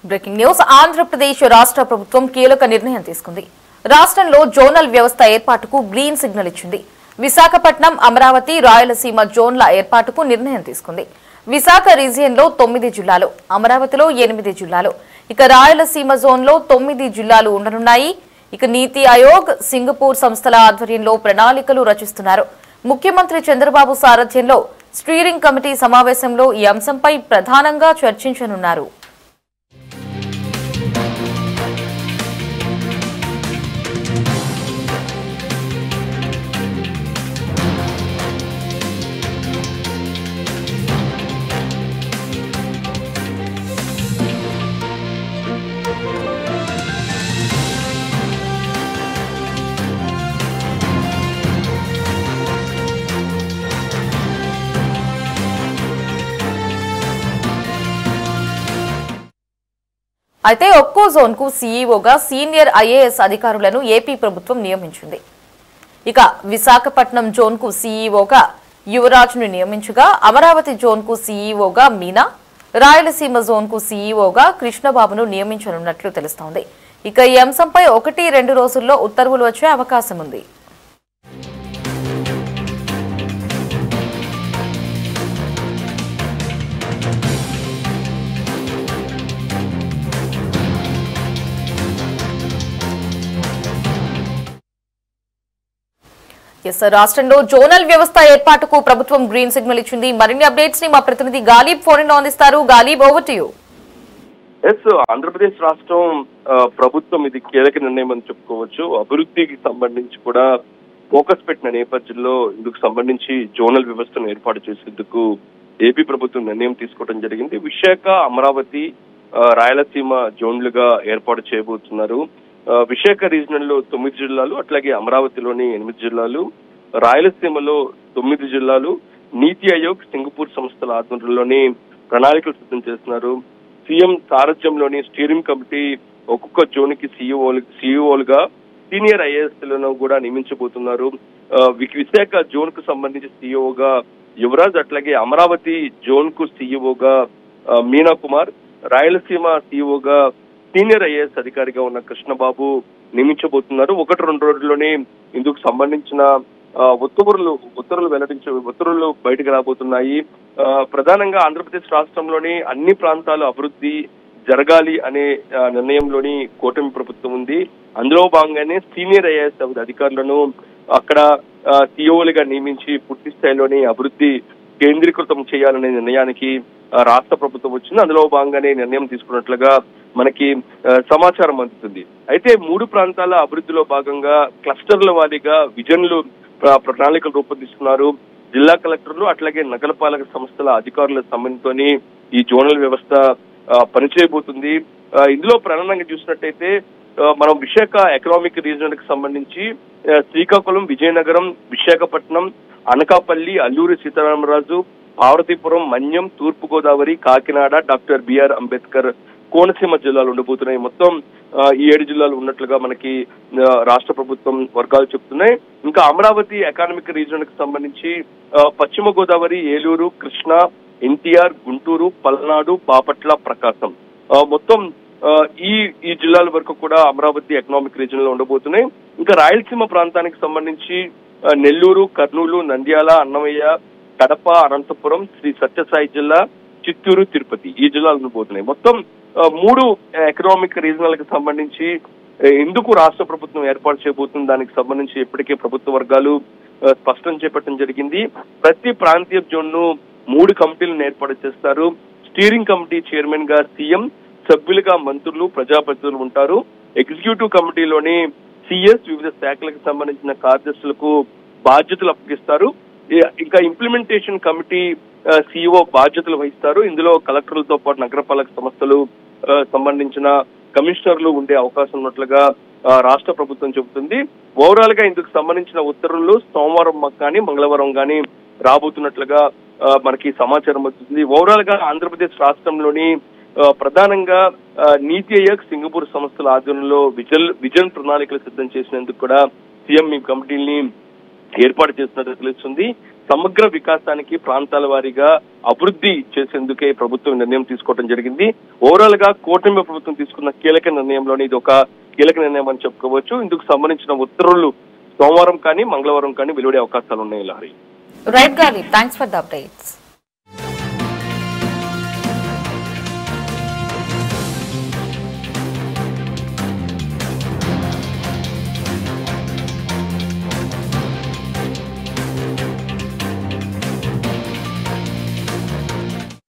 Breaking news. Andhra Pradesh రాష్ట్ర ప్రభుత్వం కీలక నిర్ణయం తీసుకుంది. రాష్ట్రంలో జోనల్ వ్యవస్థ ఏర్పాటుకు గ్రీన్ సిగ్నల్ ఇచ్చింది. విశాఖపట్నం, అమరావతి, రాయలసీమ జోన్ల ఏర్పాటుకు నిర్ణయం తీసుకుంది. విశాఖ రీజియన్లో 9 జిల్లాలు, అమరావతిలో 8 జిల్లాలు, ఇక రాయలసీమ జోన్లో 9 జిల్లాలు ఉండనున్నాయి. ఇక నీతి ఆయోగ్, సింగపూర్ సంస్థల ఆధ్వర్యంలో ప్రణాళికలు రచిస్తున్నారు. ముఖ్యమంత్రి చంద్రబాబు సారథ్యంలో స్టీరింగ్ కమిటీ సమావేశంలో ఈ అంశంపై ప్రధానంగా చర్చించనున్నారు. అయితే ఒక్కో జోన్ కు సీఈఓగా సీనియర్ ఐఏఎస్ అధికారులను ఏపీ ప్రభుత్వం నియమించింది. ఇక విశాఖపట్నం జోన్ కు సీఈఓగా యువరాజ్ ను నియమించగా, అమరావతి జోన్ కు సీఈఓగా మీనా, రాయలసీమ జోన్ కు సీఈఓగా కృష్ణబాబును నియమించనున్నట్లు తెలుస్తోంది. ఇక ఈ అంశంపై 1-2 రోజుల్లో ఉత్తర్వులు వచ్చే అవకాశం ఉంది. రాష్ట్రంలో జోనల్ వ్యవస్థ ఏర్పాటుకు ప్రభుత్వం గ్రీన్ సిగ్నల్ ఇచ్చింది. మరిన్ని అప్డేట్స్ ని మా ప్రతినిధి గాలిబ్ ఫోన్ లో అందిస్తారు. Ghalib, over to you. Andhra Pradesh రాష్ట్రం ప్రభుత్వం ఇది కీలక నిర్ణయం అని చెప్పుకోవచ్చు. అభివృద్ధికి సంబంధించి కూడా ఫోకస్ పెట్టిన నేపథ్యంలో ఇందుకు సంబంధించి జోనల్ వ్యవస్థను ఏర్పాటు చేసేందుకు ఏపీ ప్రభుత్వం నిర్ణయం తీసుకోవడం జరిగింది. విశాఖ, అమరావతి, రాయలసీమ జోన్లుగా ఏర్పాటు చేయబోతున్నారు. విశాఖ రీజనల్ లో 9 జిల్లాలు, అట్లాగే అమరావతిలోని 8 జిల్లాలు, రాయలసీమలో 9 జిల్లాలు. నీతి ఆయోగ్, సింగపూర్ సంస్థల ఆధ్వర్యంలోని ప్రణాళికలు సిద్ధం చేస్తున్నారు. సీఎం సారథ్యంలోని స్టీరింగ్ కమిటీ ఒక్కొక్క జోన్ కి సీఈఓలుగా సీనియర్ ఐఏఎస్ లను కూడా నియమించబోతున్నారు. విశాఖ జోన్ కు సంబంధించి సీఈఓగా యువరాజ్, అట్లాగే అమరావతి జోన్ కు సీఈఓగా మీనా కుమార్, రాయలసీమ సీఈఓగా సీనియర్ ఐఏఎస్ అధికారిగా ఉన్న కృష్ణబాబు నియమించబోతున్నారు. 1-2 రోజుల్లోనే ఇందుకు సంబంధించిన ఉత్తర్వులు బయటకు రాబోతున్నాయి. ప్రధానంగా ఆంధ్రప్రదేశ్ రాష్ట్రంలోని అన్ని ప్రాంతాలు అభివృద్ధి జరగాలి అనే నిర్ణయంలోని కూటమి ప్రభుత్వం ఉంది. అందులో భాగంగానే సీనియర్ ఐఏఎస్ అధికారులను అక్కడ సీఈఓలుగా నియమించి పూర్తి స్థాయిలోని అభివృద్ధి కేంద్రీకృతం చేయాలనే నిర్ణయానికి రాష్ట్ర ప్రభుత్వం వచ్చింది. అందులో భాగంగానే నిర్ణయం తీసుకున్నట్లుగా మనకి సమాచారం అందుతుంది. అయితే 3 ప్రాంతాల అభివృద్ధిలో భాగంగా క్లస్టర్ల వారీగా విజన్లు, ప్రణాళికలు రూపొందిస్తున్నారు. జిల్లా కలెక్టర్లు అట్లాగే నగరపాలక సంస్థల అధికారుల సమన్వయంతోని ఈ జోనల్ వ్యవస్థ పనిచేయబోతుంది. ఇందులో ప్రధానంగా చూసినట్టయితే మనం విశాఖ ఎకనామిక్ రీజన్ కి సంబంధించి శ్రీకాకుళం, విజయనగరం, విశాఖపట్నం, అనకాపల్లి, అల్లూరి సీతారామరాజు, పార్వతీపురం, మన్యం, తూర్పుగోదావరి, కాకినాడ, డాక్టర్ బిఆర్ అంబేద్కర్, కోనసీమ జిల్లాలు ఉండబోతున్నాయి. మొత్తం ఈ 7 జిల్లాలు ఉన్నట్లుగా మనకి రాష్ట్ర ప్రభుత్వం వర్గాలు చెప్తున్నాయి. ఇంకా అమరావతి ఎకానమిక్ రీజన్ కి సంబంధించి పశ్చిమ గోదావరి, ఏలూరు, కృష్ణా, ఎన్టీఆర్, గుంటూరు, పల్నాడు, బాపట్ల, ప్రకాశం, మొత్తం ఈ జిల్లాల వరకు కూడా అమరావతి ఎకనామిక్ రీజన్ లో ఉండబోతున్నాయి. ఇంకా రాయలసీమ ప్రాంతానికి సంబంధించి నెల్లూరు, కర్నూలు, నంద్యాల, అన్నమయ్య, కడప, అనంతపురం, శ్రీ సత్యసాయి జిల్లా, చిత్తూరు, తిరుపతి ఈ జిల్లాలు ఉండబోతున్నాయి. మొత్తం 3 ఎకనామిక్ రీజనల్ కి సంబంధించి ఎందుకు రాష్ట్ర ప్రభుత్వం ఏర్పాటు చేయబోతుంది దానికి సంబంధించి ఇప్పటికే ప్రభుత్వ వర్గాలు స్పష్టం చేపట్టడం జరిగింది. ప్రతి ప్రాంతీయ జోన్ ను 3 కమిటీలను ఏర్పాటు చేస్తారు. స్టీరింగ్ కమిటీ చైర్మన్ గా సీఎం, సభ్యులుగా మంత్రులు, ప్రజాప్రతినిధులు ఉంటారు. ఎగ్జిక్యూటివ్ కమిటీలోని సిఎస్, వివిధ శాఖలకు సంబంధించిన కార్యదర్శులకు బాధ్యతలు అప్పగిస్తారు. ఇంకా ఇంప్లిమెంటేషన్ కమిటీ సీఈఓ బాధ్యతలు వహిస్తారు. ఇందులో కలెక్టర్లతో పాటు నగరపాలక సంస్థలు సంబంధించిన కమిషనర్లు ఉండే అవకాశం ఉన్నట్లుగా రాష్ట్ర ప్రభుత్వం చెబుతుంది. ఓవరాల్ గా ఇందుకు సంబంధించిన ఉత్తర్వులు సోమవారం కానీ మంగళవారం కానీ రాబోతున్నట్లుగా మనకి సమాచారం వస్తుంది. ఓవరాల్ గా ఆంధ్రప్రదేశ్ రాష్ట్రంలోని ప్రధానంగా నీతి ఆయోగ్, సింగపూర్ సంస్థల ఆధ్వర్యంలో విజన్ ప్రణాళికలు సిద్ధం చేసినందుకు కూడా సీఎం ఈ కమిటీని ఏర్పాటు చేస్తున్నట్టు తెలుస్తుంది. సమగ్ర వికాసానికి ప్రాంతాల వారీగా అభివృద్ధి చేసేందుకే ప్రభుత్వం నిర్ణయం తీసుకోవడం జరిగింది. ఓవరాల్ గా కూటమి ప్రభుత్వం తీసుకున్న కీలక నిర్ణయంలోని ఇది ఒక కీలక నిర్ణయం అని చెప్పుకోవచ్చు. ఇందుకు సంబంధించిన ఉత్తర్వులు సోమవారం కానీ మంగళవారం కానీ వెలువడే అవకాశాలు ఉన్నాయి. లహరి. రైట్ గాలి, థ్యాంక్స్ ఫర్ ద అప్డేట్స్.